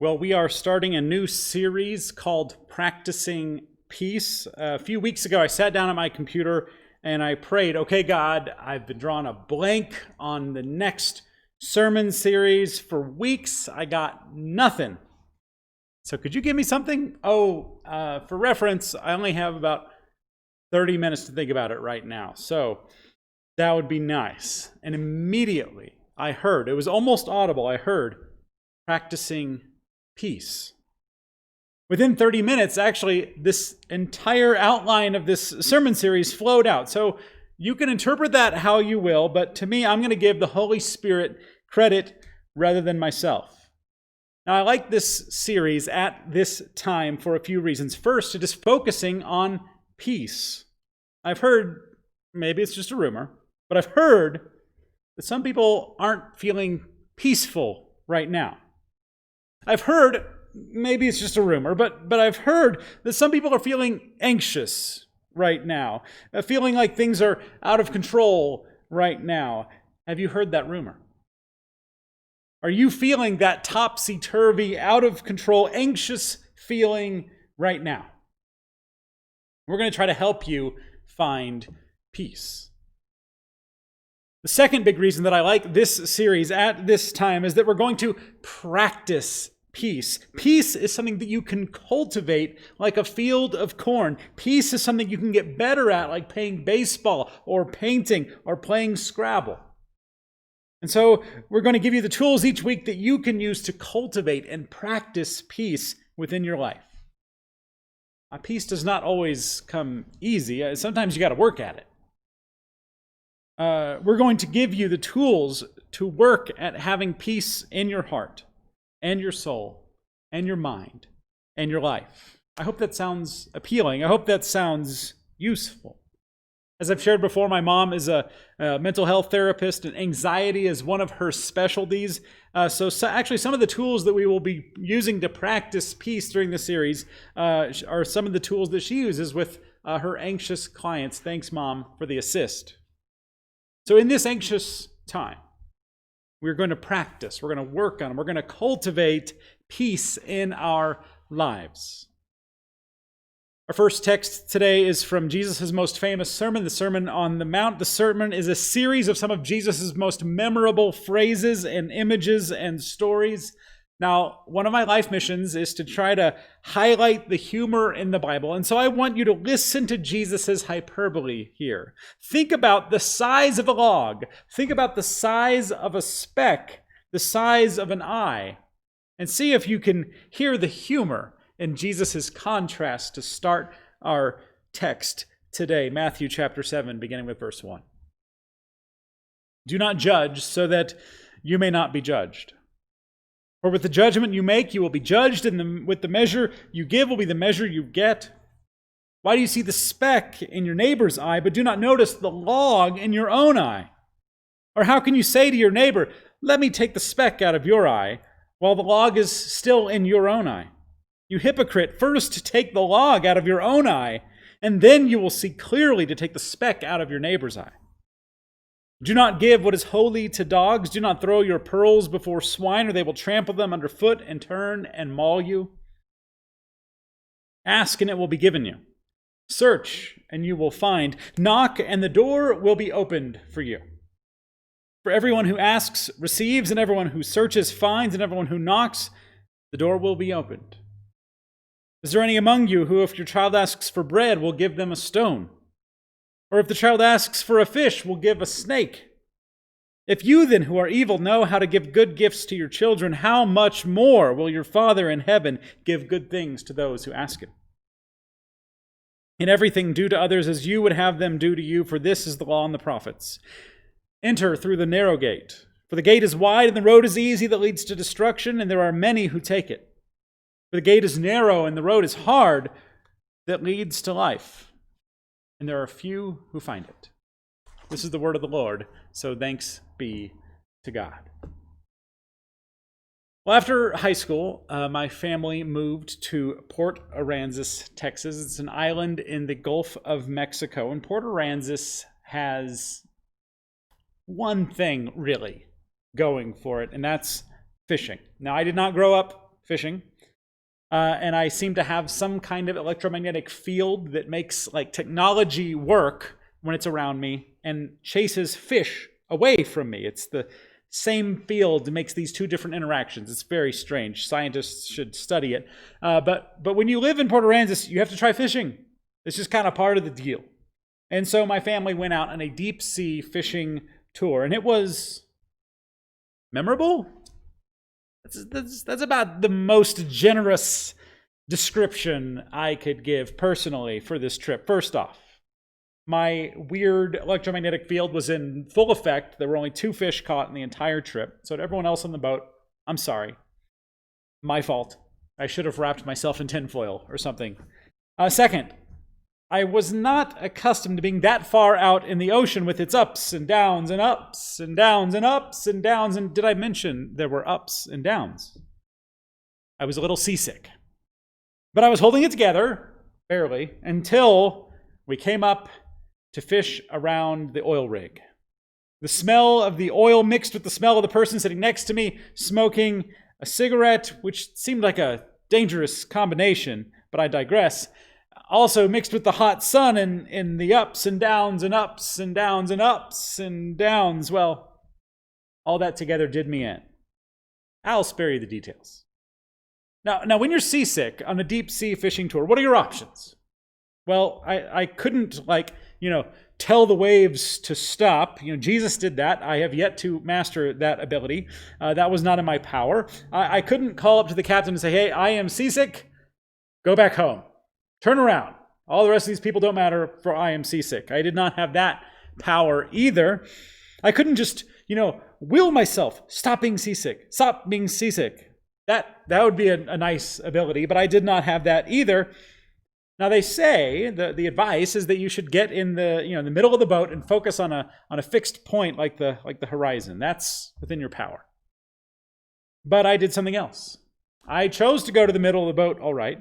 Well, we are starting a new series called Practicing Peace. A few weeks ago, I sat down at my computer and I prayed, okay, God, I've been drawing a blank on the next sermon series. For weeks, I got nothing. So could you give me something? For reference, I only have about 30 minutes to think about it right now. So that would be nice. And immediately I heard, it was almost audible, I heard, practicing peace. Within 30 minutes, actually, this entire outline of this sermon series flowed out. So you can interpret that how you will, but to me, I'm going to give the Holy Spirit credit rather than myself. Now, I like this series at this time for a few reasons. First, it is focusing on peace. I've heard, maybe it's just a rumor, but I've heard that some people aren't feeling peaceful right now. I've heard, maybe it's just a rumor, but I've heard that some people are feeling anxious right now, feeling like things are out of control right now. Have you heard that rumor? Are you feeling that topsy-turvy, out of control, anxious feeling right now? We're going to try to help you find peace. The second big reason that I like this series at this time is that we're going to practice peace. Peace is something that you can cultivate like a field of corn. Peace is something you can get better at, like playing baseball or painting or playing Scrabble. And so we're going to give you the tools each week that you can use to cultivate and practice peace within your life. Peace does not always come easy. Sometimes you got to work at it. We're going to give you the tools to work at having peace in your heart and your soul and your mind and your life. I hope that sounds appealing. I hope that sounds useful. As I've shared before, my mom is a mental health therapist, and anxiety is one of her specialties. So actually, some of the tools that we will be using to practice peace during the series are some of the tools that she uses with her anxious clients. Thanks, Mom, for the assist. So in this anxious time, we're going to practice, we're going to work on, we're going to cultivate peace in our lives. Our first text today is from Jesus' most famous sermon, the Sermon on the Mount. The sermon is a series of some of Jesus' most memorable phrases and images and stories. Now, one of my life missions is to try to highlight the humor in the Bible. And so I want you to listen to Jesus' hyperbole here. Think about the size of a log. Think about the size of a speck, the size of an eye, and see if you can hear the humor in Jesus' contrast to start our text today, Matthew chapter 7, beginning with verse 1. Do not judge so that you may not be judged. For with the judgment you make, you will be judged, and with the measure you give will be the measure you get. Why do you see the speck in your neighbor's eye, but do not notice the log in your own eye? Or how can you say to your neighbor, let me take the speck out of your eye, while the log is still in your own eye? You hypocrite, first take the log out of your own eye, and then you will see clearly to take the speck out of your neighbor's eye. Do not give what is holy to dogs. Do not throw your pearls before swine, or they will trample them underfoot and turn and maul you. Ask, and it will be given you. Search, and you will find. Knock, and the door will be opened for you. For everyone who asks receives, and everyone who searches finds, and everyone who knocks, the door will be opened. Is there any among you who, if your child asks for bread, will give them a stone? Or if the child asks for a fish, will give a snake? If you then, who are evil, know how to give good gifts to your children, how much more will your Father in heaven give good things to those who ask him? In everything, do to others as you would have them do to you, for this is the law and the prophets. Enter through the narrow gate, for the gate is wide and the road is easy that leads to destruction, and there are many who take it. For the gate is narrow and the road is hard that leads to life, and there are few who find it. This is the word of the Lord, so thanks be to God. Well, after high school, my family moved to Port Aransas, Texas. It's an island in the Gulf of Mexico, and Port Aransas has one thing really going for it, and that's fishing. Now, I did not grow up fishing. And I seem to have some kind of electromagnetic field that makes like technology work when it's around me and chases fish away from me. It's the same field that makes these two different interactions. It's very strange. Scientists should study it. But when you live in Port Aransas, you have to try fishing. It's just kind of part of the deal. And so my family went out on a deep sea fishing tour, and it was memorable. That's about the most generous description I could give personally for this trip. First off, my weird electromagnetic field was in full effect. There were only 2 fish caught in the entire trip. So to everyone else on the boat, I'm sorry. My fault. I should have wrapped myself in tinfoil or something. Second, I was not accustomed to being that far out in the ocean with its ups and downs and ups and downs and ups and downs. And did I mention there were ups and downs? I was a little seasick. But I was holding it together, barely, until we came up to fish around the oil rig. The smell of the oil mixed with the smell of the person sitting next to me smoking a cigarette, which seemed like a dangerous combination, but I digress. Also mixed with the hot sun and the ups and downs and ups and downs and ups and downs. Well, all that together did me in. I'll spare you the details. Now, when you're seasick on a deep sea fishing tour, what are your options? Well, I couldn't, tell the waves to stop. Jesus did that. I have yet to master that ability. That was not in my power. I couldn't call up to the captain and say, hey, I am seasick. Go back home. Turn around. All the rest of these people don't matter, for I am seasick. I did not have that power either. I couldn't just, will myself, stop being seasick. Stop being seasick. That would be a nice ability, but I did not have that either. Now they say, the advice is that you should get in the middle of the boat and focus on a fixed point like the horizon. That's within your power. But I did something else. I chose to go to the middle of the boat, all right.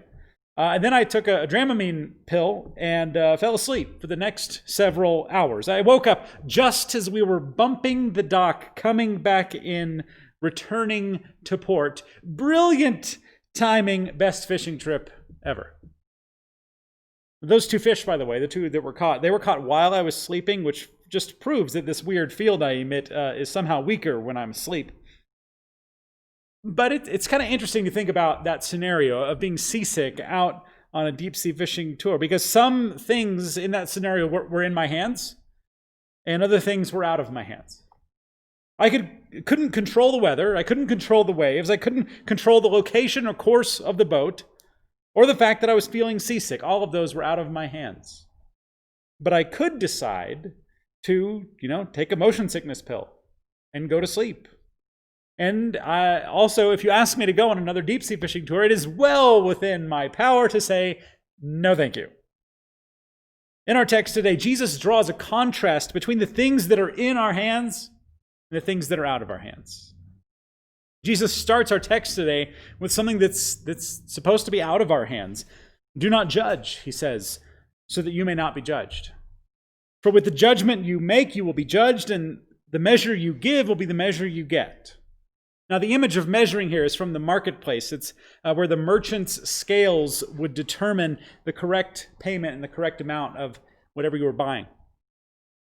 And then I took a Dramamine pill and fell asleep for the next several hours. I woke up just as we were bumping the dock, coming back in, returning to port. Brilliant timing, best fishing trip ever. Those 2 fish, by the way, the 2 that were caught, they were caught while I was sleeping, which just proves that this weird field I emit is somehow weaker when I'm asleep. But it's kind of interesting to think about that scenario of being seasick out on a deep sea fishing tour, because some things in that scenario were in my hands and other things were out of my hands. I couldn't control the weather. I couldn't control the waves. I couldn't control the location or course of the boat or the fact that I was feeling seasick. All of those were out of my hands. But I could decide to, take a motion sickness pill and go to sleep. And also, if you ask me to go on another deep sea fishing tour, it is well within my power to say, no, thank you. In our text today, Jesus draws a contrast between the things that are in our hands and the things that are out of our hands. Jesus starts our text today with something that's supposed to be out of our hands. Do not judge, he says, so that you may not be judged. For with the judgment you make, you will be judged, and the measure you give will be the measure you get. Now, the image of measuring here is from the marketplace. It's where the merchant's scales would determine the correct payment and the correct amount of whatever you were buying.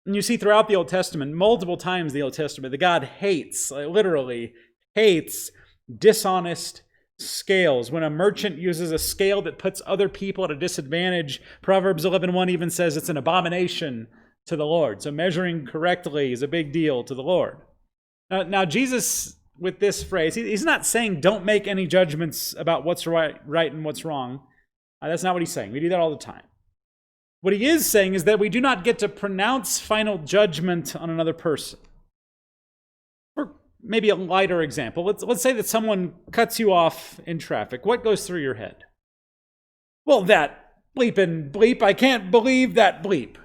And you see throughout the Old Testament, multiple times in the Old Testament, that God hates, literally hates, dishonest scales. When a merchant uses a scale that puts other people at a disadvantage, Proverbs 11:1 even says it's an abomination to the Lord. So measuring correctly is a big deal to the Lord. Now Jesus, with this phrase, he's not saying don't make any judgments about what's right and what's wrong. That's not what he's saying. We do that all the time. What he is saying is that we do not get to pronounce final judgment on another person. Or maybe a lighter example. Let's say that someone cuts you off in traffic. What goes through your head? Well, that bleep and bleep. I can't believe that bleep.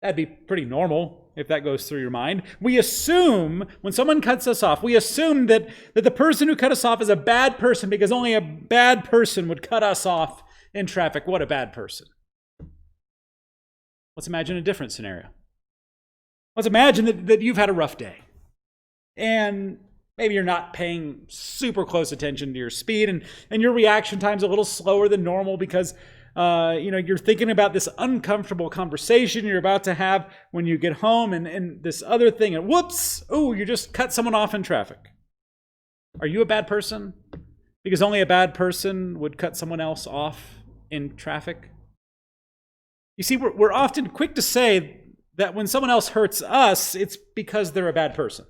That'd be pretty normal if that goes through your mind. We assume, when someone cuts us off, we assume that the person who cut us off is a bad person because only a bad person would cut us off in traffic. What a bad person. Let's imagine a different scenario. Let's imagine that you've had a rough day. And Maybe you're not paying super close attention to your speed, and your reaction time's a little slower than normal because you're thinking about this uncomfortable conversation you're about to have when you get home and this other thing, and whoops, you just cut someone off in traffic. Are you a bad person? Because only a bad person would cut someone else off in traffic. You see, we're often quick to say that when someone else hurts us, it's because they're a bad person.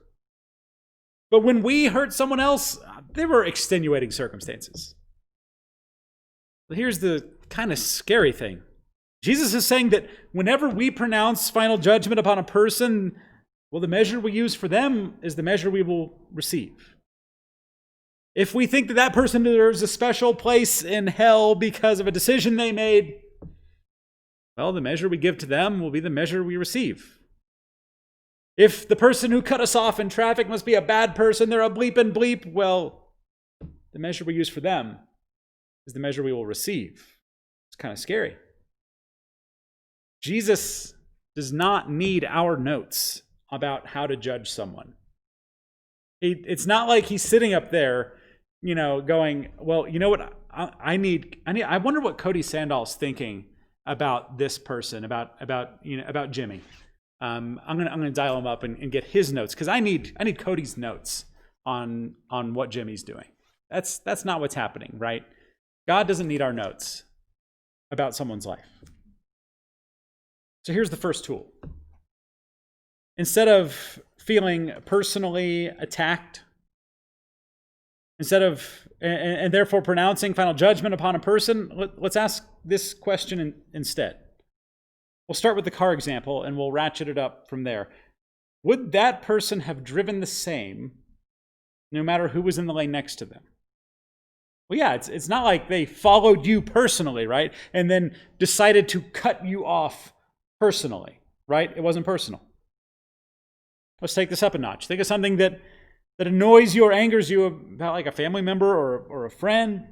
But when we hurt someone else, there were extenuating circumstances. But here's the kind of scary thing. Jesus is saying that whenever we pronounce final judgment upon a person, well, the measure we use for them is the measure we will receive. If we think that that person deserves a special place in hell because of a decision they made, well, the measure we give to them will be the measure we receive. If the person who cut us off in traffic must be a bad person, they're a bleep and bleep, well, the measure we use for them is the measure we will receive. It's kind of scary. Jesus does not need our notes about how to judge someone. It's not like he's sitting up there, going, well, you know what? I wonder what Cody Sandahl's thinking about this person, about Jimmy. I'm gonna dial him up and get his notes because I need Cody's notes on what Jimmy's doing. That's not what's happening, right? God doesn't need our notes about someone's life. So here's the first tool. Instead of feeling personally attacked, and therefore pronouncing final judgment upon a person, let's ask this question instead. We'll start with the car example and we'll ratchet it up from there. Would that person have driven the same no matter who was in the lane next to them? Well, yeah, it's not like they followed you personally, right? And then decided to cut you off personally, right? It wasn't personal. Let's take this up a notch. Think of something that annoys you or angers you about like a family member or a friend.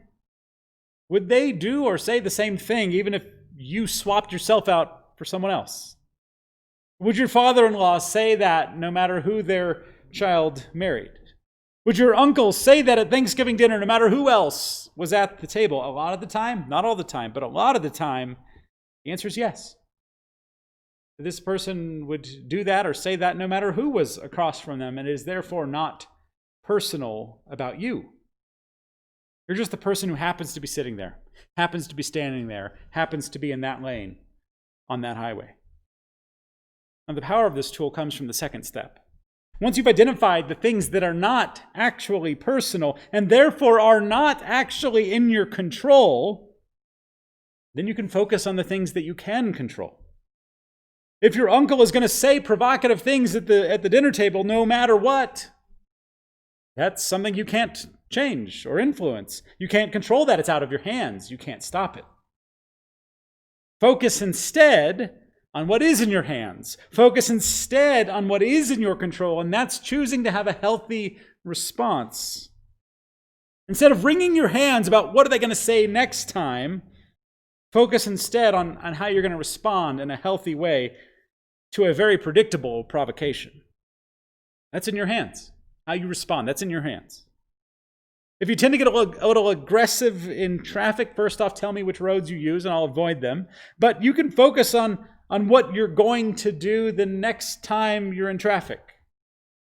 Would they do or say the same thing even if you swapped yourself out for someone else? Would your father-in-law say that no matter who their child married? Would your uncle say that at Thanksgiving dinner no matter who else was at the table? A lot of the time, not all the time, but a lot of the time, the answer is yes. This person would do that or say that no matter who was across from them, and it is therefore not personal about you. You're just the person who happens to be sitting there, happens to be standing there, happens to be in that lane on that highway. Now, the power of this tool comes from the second step. Once you've identified the things that are not actually personal and therefore are not actually in your control, then you can focus on the things that you can control. If your uncle is going to say provocative things at the dinner table, no matter what, that's something you can't change or influence. You can't control that. It's out of your hands. You can't stop it. Focus instead on what is in your hands. Focus instead on what is in your control, and that's choosing to have a healthy response. Instead of wringing your hands about what are they going to say next time, focus instead on how you're going to respond in a healthy way to a very predictable provocation. That's in your hands. How you respond, that's in your hands. If you tend to get a little aggressive in traffic, first off, tell me which roads you use and I'll avoid them. But you can focus on what you're going to do the next time you're in traffic.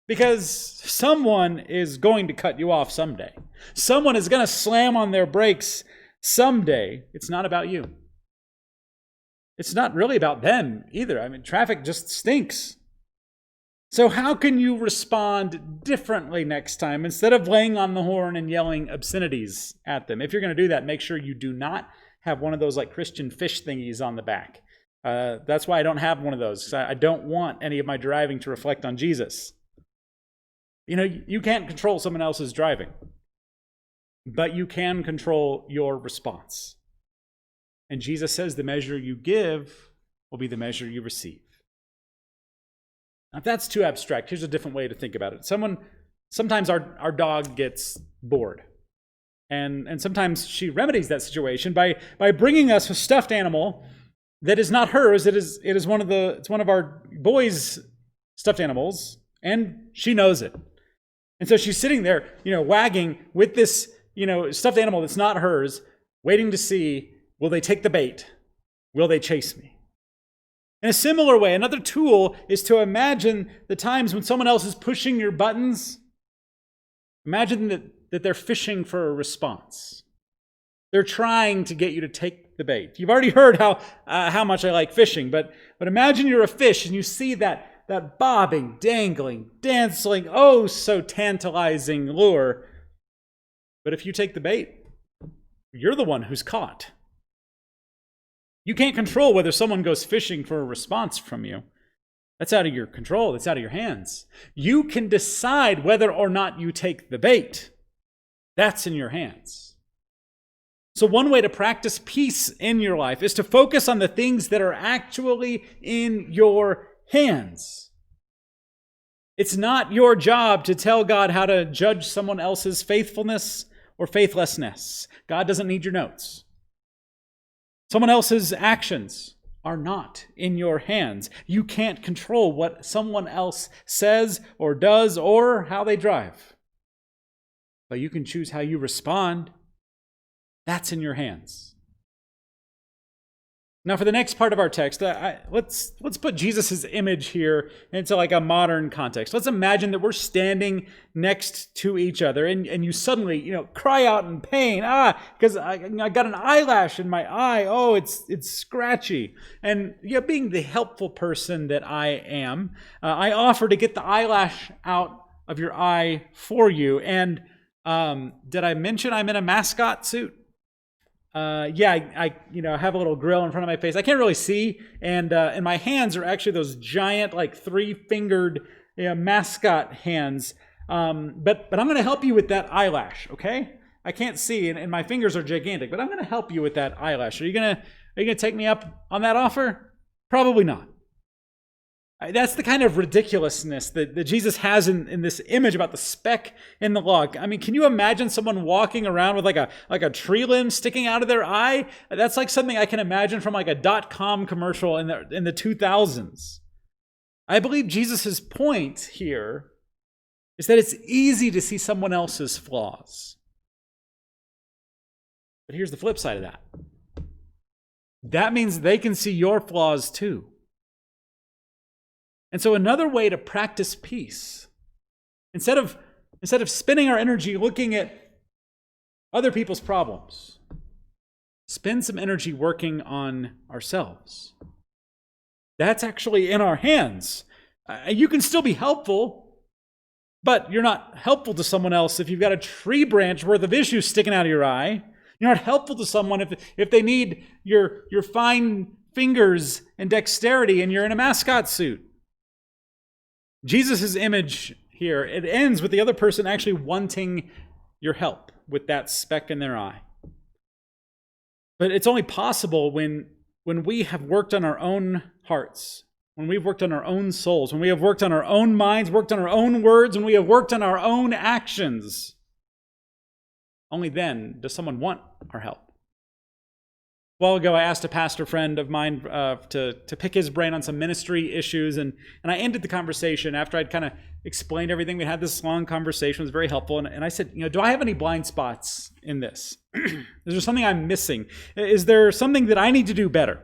Because someone is going to cut you off someday. Someone is going to slam on their brakes someday. It's not about you. It's not really about them either. I mean, traffic just stinks. So how can you respond differently next time instead of laying on the horn and yelling obscenities at them? If you're going to do that, make sure you do not have one of those like Christian fish thingies on the back. That's why I don't have one of those. I don't want any of my driving to reflect on Jesus. You can't control someone else's driving, but you can control your response. And Jesus says the measure you give will be the measure you receive. Now, if that's too abstract, here's a different way to think about it. Sometimes our dog gets bored. And sometimes she remedies that situation by bringing us a stuffed animal that is not hers. It's one of our boys' stuffed animals, and she knows it. And so she's sitting there, wagging with this, stuffed animal that's not hers, waiting to see, will they take the bait? Will they chase me? In a similar way, another tool is to imagine the times when someone else is pushing your buttons. Imagine that they're fishing for a response. They're trying to get you to take the bait. You've already heard how much I like fishing, but imagine you're a fish and you see that bobbing, dangling, dancing, oh so tantalizing lure. But if you take the bait, you're the one who's caught. You can't control whether someone goes fishing for a response from you. That's out of your control. That's out of your hands. You can decide whether or not you take the bait. That's in your hands. So one way to practice peace in your life is to focus on the things that are actually in your hands. It's not your job to tell God how to judge someone else's faithfulness or faithlessness. God doesn't need your notes. Someone else's actions are not in your hands. You can't control what someone else says or does or how they drive. But you can choose how you respond. That's in your hands. Now, for the next part of our text, let's put Jesus' image here into like a modern context. Let's imagine that we're standing next to each other, and you suddenly, cry out in pain, because I got an eyelash in my eye. Oh, it's scratchy. And being the helpful person that I am, I offer to get the eyelash out of your eye for you. And did I mention I'm in a mascot suit? I have a little grill in front of my face. I can't really see, and my hands are actually those giant, like 3-fingered mascot hands. But I'm going to help you with that eyelash, okay? I can't see, and my fingers are gigantic, but I'm going to help you with that eyelash. Are you gonna take me up on that offer? Probably not. That's the kind of ridiculousness that Jesus has in this image about the speck in the log. I mean, can you imagine someone walking around with like a tree limb sticking out of their eye? That's like something I can imagine from like a .com commercial in the 2000s. I believe Jesus' point here is that it's easy to see someone else's flaws. But here's the flip side of that. That means they can see your flaws too. And so another way to practice peace, instead of spending our energy looking at other people's problems, spend some energy working on ourselves. That's actually in our hands. You can still be helpful, but you're not helpful to someone else if you've got a tree branch worth of issues sticking out of your eye. You're not helpful to someone if they need your fine fingers and dexterity and you're in a mascot suit. Jesus' image here, it ends with the other person actually wanting your help with that speck in their eye. But it's only possible when we have worked on our own hearts, when we've worked on our own souls, when we have worked on our own minds, worked on our own words, when we have worked on our own actions. Only then does someone want our help. A while ago, I asked a pastor friend of mine to pick his brain on some ministry issues, and I ended the conversation after I'd kind of explained everything. We had this long conversation. It was very helpful, and I said, do I have any blind spots in this? Is there something I'm missing? Is there something that I need to do better?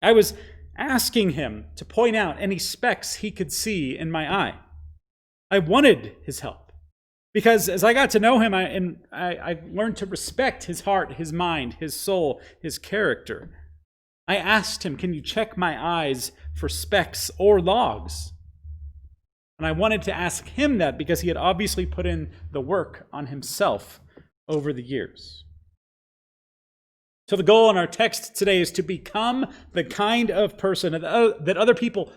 I was asking him to point out any specks he could see in my eye. I wanted his help. Because as I got to know him, I learned to respect his heart, his mind, his soul, his character. I asked him, can you check my eyes for specks or logs? And I wanted to ask him that because he had obviously put in the work on himself over the years. So the goal in our text today is to become the kind of person that other people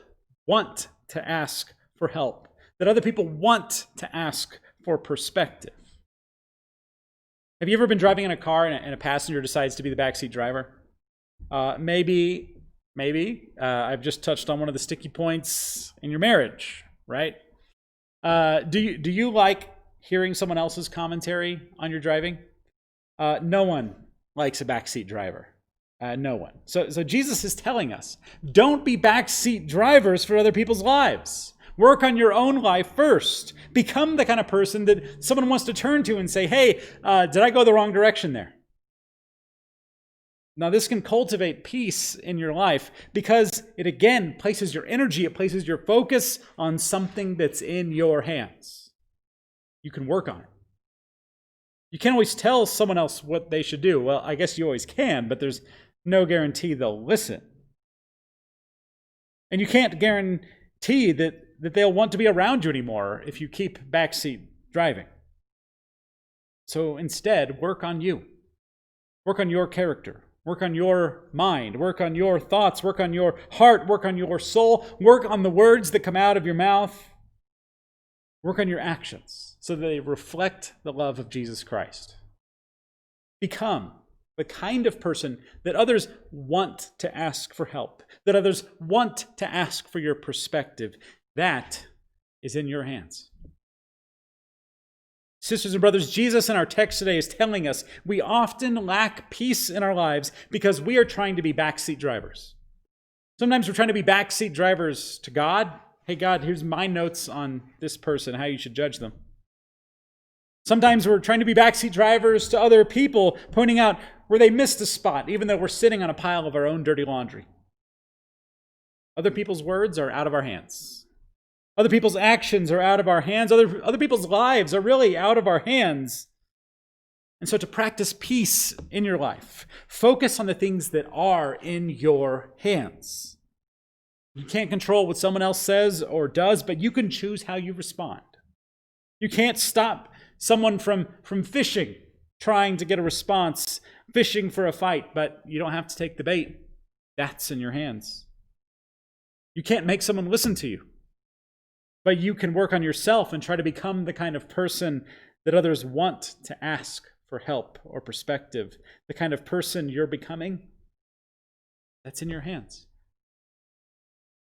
want to ask for help, that other people want to ask for perspective. Have you ever been driving in a car and a passenger decides to be the backseat driver? Maybe I've just touched on one of the sticky points in your marriage, right? Do you like hearing someone else's commentary on your driving? No one likes a backseat driver. No one. So Jesus is telling us, don't be backseat drivers for other people's lives. Work on your own life first. Become the kind of person that someone wants to turn to and say, hey, did I go the wrong direction there? Now, this can cultivate peace in your life because it, again, places your energy, it places your focus on something that's in your hands. You can work on it. You can't always tell someone else what they should do. Well, I guess you always can, but there's no guarantee they'll listen. And you can't guarantee that they'll want to be around you anymore if you keep backseat driving. So instead, work on you. Work on your character. Work on your mind. Work on your thoughts. Work on your heart. Work on your soul. Work on the words that come out of your mouth. Work on your actions so that they reflect the love of Jesus Christ. Become the kind of person that others want to ask for help, that others want to ask for your perspective. That is in your hands. Sisters and brothers, Jesus in our text today is telling us we often lack peace in our lives because we are trying to be backseat drivers. Sometimes we're trying to be backseat drivers to God. Hey, God, here's my notes on this person, how you should judge them. Sometimes we're trying to be backseat drivers to other people, pointing out where they missed a spot, even though we're sitting on a pile of our own dirty laundry. Other people's words are out of our hands. Other people's actions are out of our hands. Other people's lives are really out of our hands. And so to practice peace in your life, focus on the things that are in your hands. You can't control what someone else says or does, but you can choose how you respond. You can't stop someone from fishing, trying to get a response, fishing for a fight, but you don't have to take the bait. That's in your hands. You can't make someone listen to you. But you can work on yourself and try to become the kind of person that others want to ask for help or perspective. The kind of person you're becoming, that's in your hands.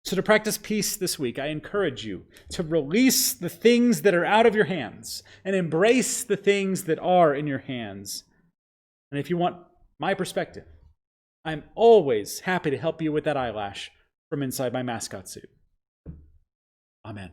So to practice peace this week, I encourage you to release the things that are out of your hands and embrace the things that are in your hands. And if you want my perspective, I'm always happy to help you with that eyelash from inside my mascot suit. Amen.